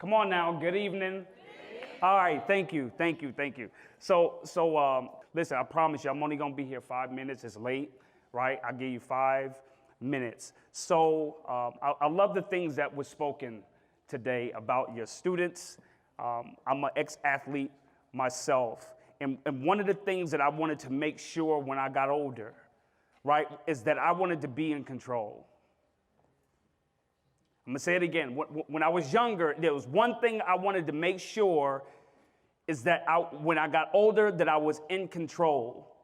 Come on now. Good evening. All right. Thank you. So, listen, I promise you, I'm only going to be here 5 minutes. It's late, right? I'll give you 5 minutes. So, I love the things that were spoken today about your students. I'm an ex-athlete myself. And one of the things that I wanted to make sure when I got older, right, is that I wanted to be in control. I'm going to say it again. When I was younger, there was one thing I wanted to make sure is that when I got older, that I was in control.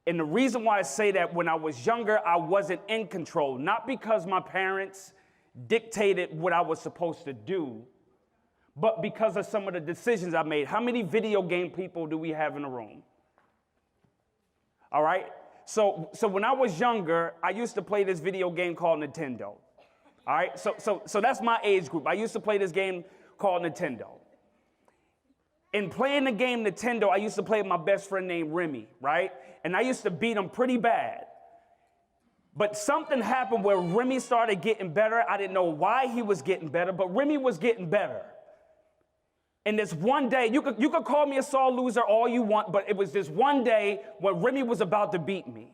And the reason why I say that when I was younger, I wasn't in control, not because my parents dictated what I was supposed to do, but because of some of the decisions I made. How many video game people do we have in the room? All right. So when I was younger, I used to play this video game called Nintendo. All right. So that's my age group. I used to play this game called Nintendo. In playing the game Nintendo, I used to play with my best friend named Remy, right? And I used to beat him pretty bad. But something happened where Remy started getting better. I didn't know why he was getting better, but Remy was getting better. And this one day, you could call me a sore loser all you want, but it was this one day when Remy was about to beat me.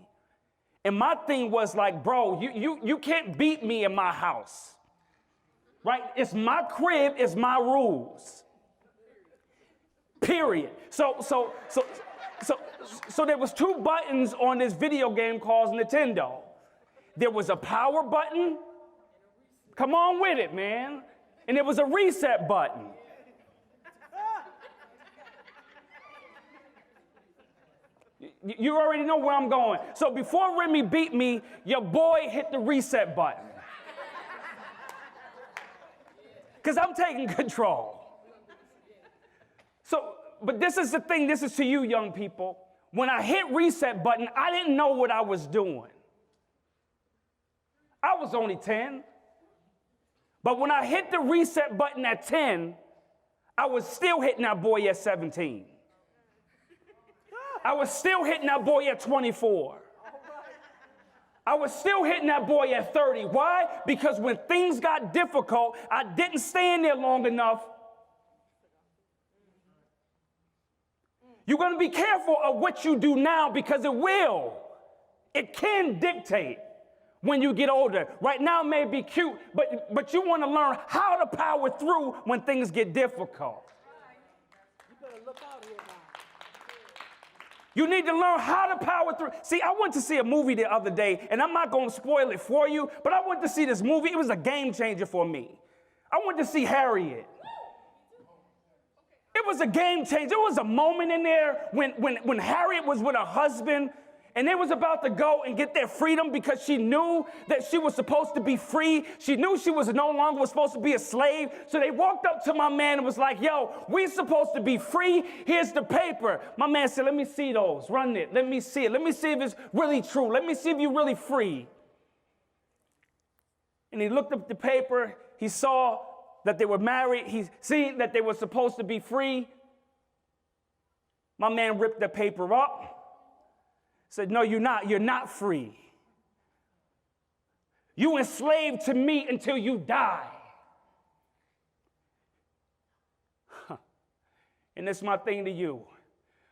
And my thing was like, bro, you can't beat me in my house, right? It's my crib, it's my rules, period. So there was 2 buttons on this video game called Nintendo. There was a power button, come on with it, man, and there was a reset button. You already know where I'm going. So before Remy beat me, your boy hit the reset button. Because I'm taking control. So, but this is the thing, this is to you young people. When I hit reset button, I didn't know what I was doing. I was only 10. But when I hit the reset button at 10, I was still hitting that boy at 17. I was still hitting that boy at 24. I was still hitting that boy at 30. Why? Because when things got difficult, I didn't stay in there long enough. You're going to be careful of what you do now because it can dictate when you get older. Right now it may be cute, but you want to learn how to power through when things get difficult. You better look out here now. You need to learn how to power through. See, I went to see a movie the other day, and I'm not going to spoil it for you, but I went to see this movie. It was a game changer for me. I went to see Harriet. It was a game changer. There was a moment in there when Harriet was with her husband, and they was about to go and get their freedom because she knew that she was supposed to be free. She knew she was no longer supposed to be a slave. So they walked up to my man and was like, yo, we supposed to be free. Here's the paper. My man said, let me see those. Run it. Let me see it. Let me see if it's really true. Let me see if you're really free. And he looked up the paper. He saw that they were married. He seen that they were supposed to be free. My man ripped the paper up. Said, no, you're not. You're not free. You enslaved to me until you die. And that's my thing to you.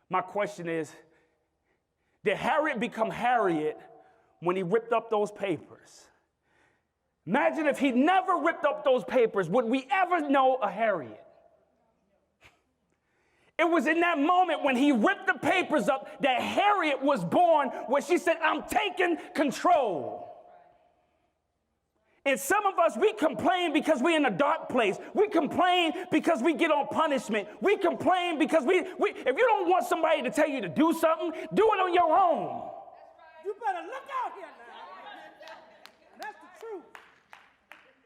My question is, did Harriet become Harriet when he ripped up those papers? Imagine if he never ripped up those papers, would we ever know a Harriet? It was in that moment when he ripped the papers up that Harriet was born, where she said, I'm taking control. And some of us, we complain because we're in a dark place. We complain because we get on punishment. We complain because if you don't want somebody to tell you to do something, do it on your own. You better look out here now. That's the truth.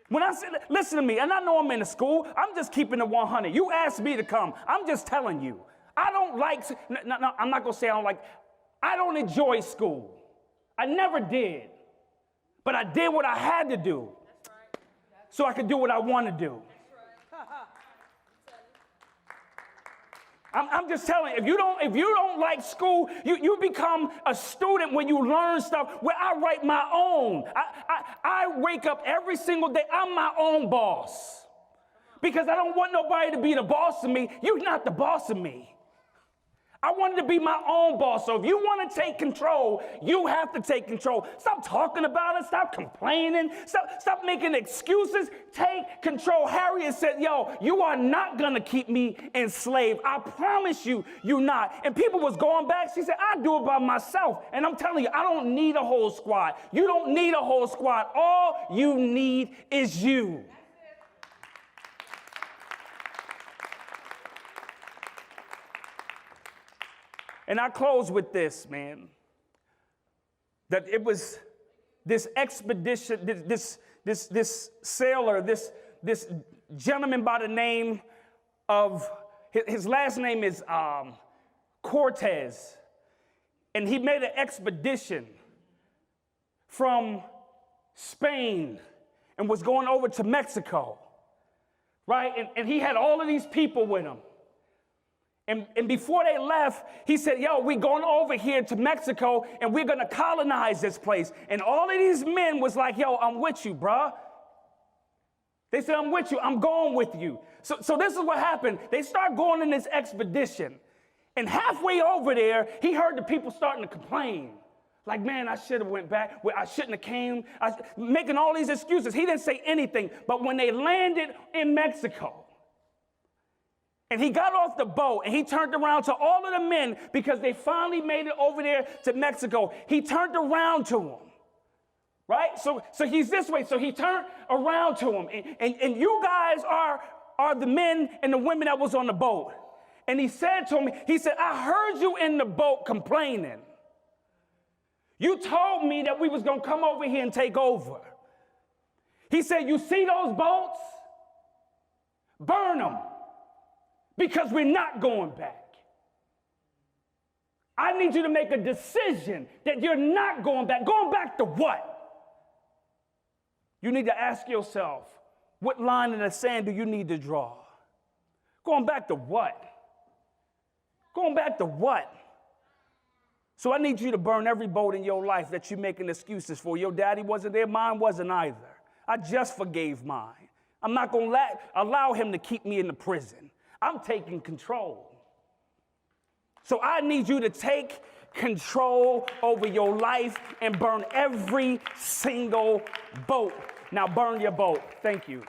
When I say, listen to me, and I know I'm in a school, I'm just keeping it 100. You asked me to come. I'm just telling you. I don't like, no, I'm not going to say I don't enjoy school. I never did. But I did what I had to do so I could do what I want to do. I'm just telling you, if you don't like school, you become a student when you learn stuff where I write my own. I wake up every single day. I'm my own boss. because I don't want nobody to be the boss of me. You're not the boss of me. I wanted to be my own boss. So if you want to take control, you have to take control. Stop talking about it. Stop complaining. Stop making excuses. Take control. Harriet said, yo, you are not going to keep me enslaved. I promise you, you're not. And people was going back. She said, I do it by myself. And I'm telling you, I don't need a whole squad. You don't need a whole squad. All you need is you. And I close with this, man, that it was this expedition, this sailor, this gentleman by the name of, his last name is Cortez, and he made an expedition from Spain and was going over to Mexico, right? And he had all of these people with him. And before they left, he said, yo, we're going over here to Mexico, and we're going to colonize this place. And all of these men was like, yo, I'm with you, bruh. They said, I'm with you. I'm going with you. So this is what happened. They start going in this expedition. And halfway over there, he heard the people starting to complain. Like, man, I should have went back. I shouldn't have came. Making all these excuses. He didn't say anything. But when they landed in Mexico, and he got off the boat, and he turned around to all of the men because they finally made it over there to Mexico. He turned around to them, right? So he's this way. So he turned around to him. And you guys are the men and the women that was on the boat. And he said to him, he said, I heard you in the boat complaining. You told me that we was going to come over here and take over. He said, you see those boats? Burn them. Because we're not going back. I need you to make a decision that you're not going back. Going back to what? You need to ask yourself, what line in the sand do you need to draw? Going back to what? Going back to what? So I need you to burn every boat in your life that you're making excuses for. Your daddy wasn't there, mine wasn't either. I just forgave mine. I'm not going to allow him to keep me in the prison. I'm taking control. So I need you to take control over your life and burn every single boat. Now burn your boat. Thank you.